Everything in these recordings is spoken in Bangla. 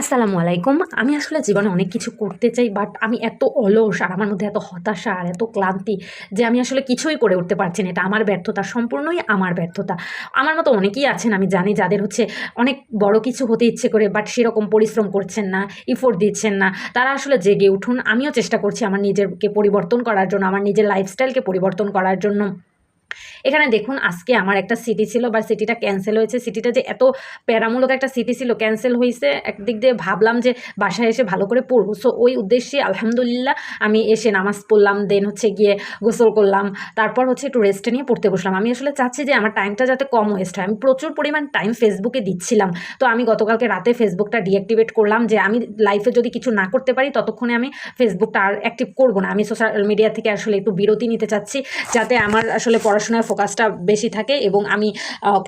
আসসালামু আলাইকুম। আমি আসলে জীবনে অনেক কিছু করতে চাই, বাট আমি এত অলস আর আমার মধ্যে এত হতাশা আর এত ক্লান্তি যে আমি আসলে কিছুই করে উঠতে পারছি না। এটা আমার ব্যর্থতা, সম্পূর্ণই আমার ব্যর্থতা। আমার মতো অনেকেই আছেন আমি জানি, যাদের হচ্ছে অনেক বড় কিছু হতে ইচ্ছে করে, বাট সেরকম পরিশ্রম করছেন না, এফোর্ট দিচ্ছেন না। তারা আসলে জেগে উঠুন। আমিও চেষ্টা করছি আমার নিজেকে পরিবর্তন করার জন্য, আমার নিজের লাইফস্টাইলকে পরিবর্তন করার জন্য। এখানে দেখুন, আজকে আমার একটা সিটি ছিল, বা সিটিটা ক্যান্সেল হয়েছে। সিটিটা যে এত প্যারামূলক একটা সিটি ছিল, ক্যান্সেল হইছে। একদিক দিয়ে ভাবলাম যে বাসায় এসে ভালো করে পড়বো। সো ওই উদ্দেশ্যে আলহামদুলিল্লাহ আমি এসে নামাজ পড়লাম, দেন হচ্ছে গিয়ে গোসল করলাম। তারপর হচ্ছে একটু রেস্ট নিয়ে পড়তে বসলাম। আমি আসলে চাচ্ছি যে আমার টাইমটা যাতে কম ওয়েস্ট হয়। আমি প্রচুর পরিমাণ টাইম ফেসবুকে দিচ্ছিলাম। তো আমি গতকালকে রাতে ফেসবুকটা ডিঅ্যাক্টিভেট করলাম, যে আমি লাইফে যদি কিছু না করতে পারি ততক্ষণে আমি ফেসবুকটা আর অ্যাক্টিভ করবো না। আমি সোশ্যাল মিডিয়া থেকে আসলে একটু বিরতি নিতে চাচ্ছি, যাতে আমার আসলে পড়াশোনায় ফোকাসটা বেশি থাকে এবং আমি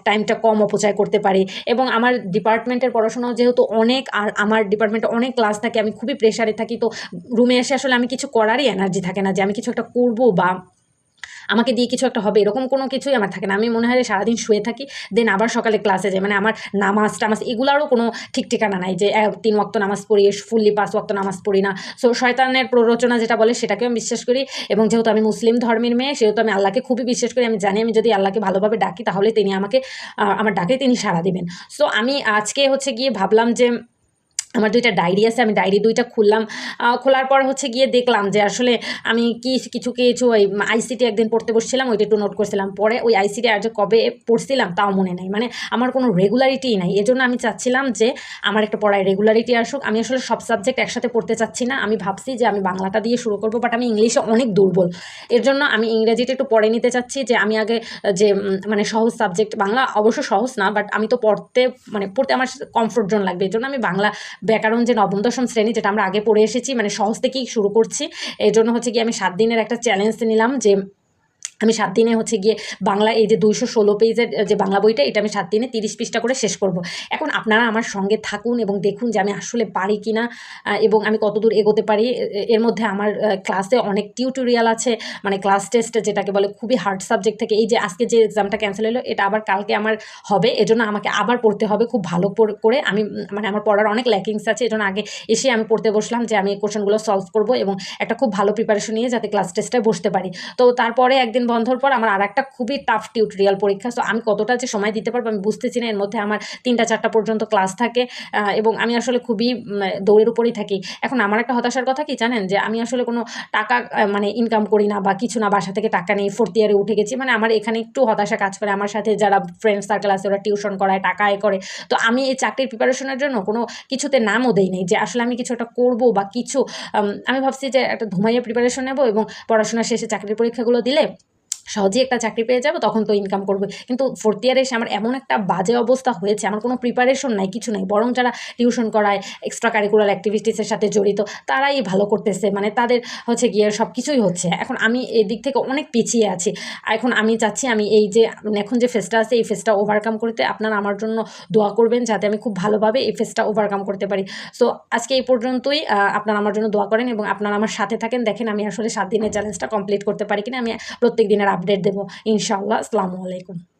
টাইমটা কম অপচয় করতে পারি। এবং আমার ডিপার্টমেন্টের পড়াশোনাও যেহেতু অনেক, আর আমার ডিপার্টমেন্টে অনেক ক্লাস থাকে, আমি খুবই প্রেশারে থাকি। তো রুমে এসে আসলে আমি কিছু করারই এনার্জি থাকে না, যে আমি কিছু একটা করবো বা আমাকে দিয়ে কিছু একটা হবে, এরকম কোনো কিছুই আমার থাকে না। আমি মনে হয় যে সারাদিন শুয়ে থাকি, দেন আবার সকালে ক্লাসে যাই। মানে আমার নামাজ টামাজ এগুলারও কোনো ঠিক ঠিকানা নাই, যে ৩ ওয়াক্ত নামাজ পড়ি, ফুললি ৫ ওয়াক্ত নামাজ পড়ি না। সো শয়তানের প্ররোচনা যেটা বলে সেটাকেও আমি বিশ্বাস করি। এবং যেহেতু আমি মুসলিম ধর্মের মেয়ে, সেহেতু আমি আল্লাহকে খুবই বিশ্বাস করি। আমি জানি আমি যদি আল্লাহকে ভালোভাবে ডাকি, তাহলে তিনি আমাকে আমার ডাকে তিনি সাড়া দিবেন। সো আমি আজকে হচ্ছে গিয়ে ভাবলাম যে আমার ২টা ডায়েরি আছে, আমি ডায়েরি ২টা খুললাম। খোলার পর হচ্ছে গিয়ে দেখলাম যে আসলে আমি কিছু ওই আইসিটি একদিন পড়তে বসছিলাম, ওইটা একটু নোট করছিলাম। পরে ওই আইসিটি আর যে কবে পড়ছিলাম তাও মনে নাই। মানে আমার কোনো রেগুলারিটিই নাই। এজন্য আমি চাচ্ছিলাম যে আমার একটা পড়ায় রেগুলারিটি আসুক। আমি আসলে সব সাবজেক্ট একসাথে পড়তে চাচ্ছি না। আমি ভাবছি যে আমি বাংলাটা দিয়ে শুরু করবো, বাট আমি ইংলিশে অনেক দুর্বল। এর জন্য আমি ইংরেজিটা একটু পড়ে নিতে চাচ্ছি, যে আমি আগে যে মানে সহজ সাবজেক্ট, বাংলা অবশ্য সহজ না, বাট আমি তো পড়তে আমার কমফোর্ট জোন লাগবে। এর জন্য আমি বাংলা ব্যাকরণ যে নবম দশম শ্রেণী, যেটা আমরা আগে পড়ে এসেছি, মানে সহজ থেকেই শুরু করছি। এই জন্য হচ্ছে গিয়ে আমি ৭ দিনের একটা চ্যালেঞ্জ নিলাম, যে আমি ৭ দিনে হচ্ছে গিয়ে বাংলা এই যে ২১৬ পেজের যে বাংলা বইটা, এটা আমি ৭ দিনে ৩০ পৃষ্ঠা করে শেষ করব। এখন আপনারা আমার সঙ্গে থাকুন এবং দেখুন যে আমি আসলে পারি কি না, এবং আমি কতদূর এগোতে পারি। এর মধ্যে আমার ক্লাসে অনেক টিউটোরিয়াল আছে, মানে ক্লাস টেস্ট যেটাকে বলে, খুবই হার্ড সাবজেক্ট থেকে। এই যে আজকে যে এক্সামটা ক্যান্সেল হলো, এটা আবার কালকে আমার হবে। এজন্য আমাকে আবার পড়তে হবে খুব ভালো করে। আমি মানে আমার পড়ার অনেক ল্যাকিংস আছে। এজন্য আগে এসে আমি পড়তে বসলাম, যে আমি এই কোশ্চেনগুলো সলভ করব এবং একটা খুব ভালো প্রিপারেশন নিয়ে যাতে ক্লাস টেস্টে বসতে পারি। তো তারপরে একদিন বন্ধর পর আমার আরেকটা খুবই টাফ টিউটোরিয়াল পরীক্ষা। সো আমি কতটা যে সময় দিতে পারবো আমি বুঝতেছি না। এর মধ্যে আমার ৩টা ৪টা পর্যন্ত ক্লাস থাকে, এবং আমি আসলে খুবই দৌড়ের উপরেই থাকি। এখন আমার একটা হতাশার কথা কি জানেন, যে আমি আসলে কোনো টাকা মানে ইনকাম করি না বা কিছু না, বাসা থেকে টাকা নেই, 4th ইয়ারে উঠে গেছি। মানে আমার এখানে একটু হতাশা কাজ করে। আমার সাথে যারা ফ্রেন্ড সার্কেল আছে, ওরা টিউশন করায়, টাকা আয় করে। তো আমি এই চাকরির প্রিপারেশনের জন্য কোনো কিছুতে নামও দেই নাই, যে আসলে আমি কিছু একটা করবো বা কিছু। আমি ভাবছি যে একটা ঘুমাইয়ে প্রিপারেশন নেবো এবং পড়াশোনা শেষে চাকরির পরীক্ষাগুলো দিলে সহজেই একটা চাকরি পেয়ে যাবো, তখন তো ইনকাম করবো। কিন্তু 4th ইয়ারে এসে আমার এমন একটা বাজে অবস্থা হয়েছে, আমার কোনো প্রিপারেশন নাই, কিছু নাই। বরং যারা টিউশন করায়, এক্সট্রা কারিকুলার অ্যাক্টিভিটিসের সাথে জড়িত, তারাই ভালো করতেছে। মানে তাদের হচ্ছে গিয়ে সব কিছুই হচ্ছে। এখন আমি এদিক থেকে অনেক পিছিয়ে আছি। এখন আমি চাচ্ছি আমি এই যে এখন যে ফেজটা আছে, এই ফেজটা ওভারকাম করতে আপনারা আমার জন্য দোয়া করবেন, যাতে আমি খুব ভালোভাবে এই ফেজটা ওভারকাম করতে পারি। সো আজকে এই পর্যন্তই। আপনারা আমার জন্য দোয়া করেন এবং আপনারা আমার সাথে থাকেন। দেখেন আমি আসলে ৭ দিনের চ্যালেঞ্জটা কমপ্লিট করতে পারি কিনা। আমি প্রত্যেক দিনের আপডেট দেবো ইনশাআল্লাহ। আসসালামু আলাইকুম।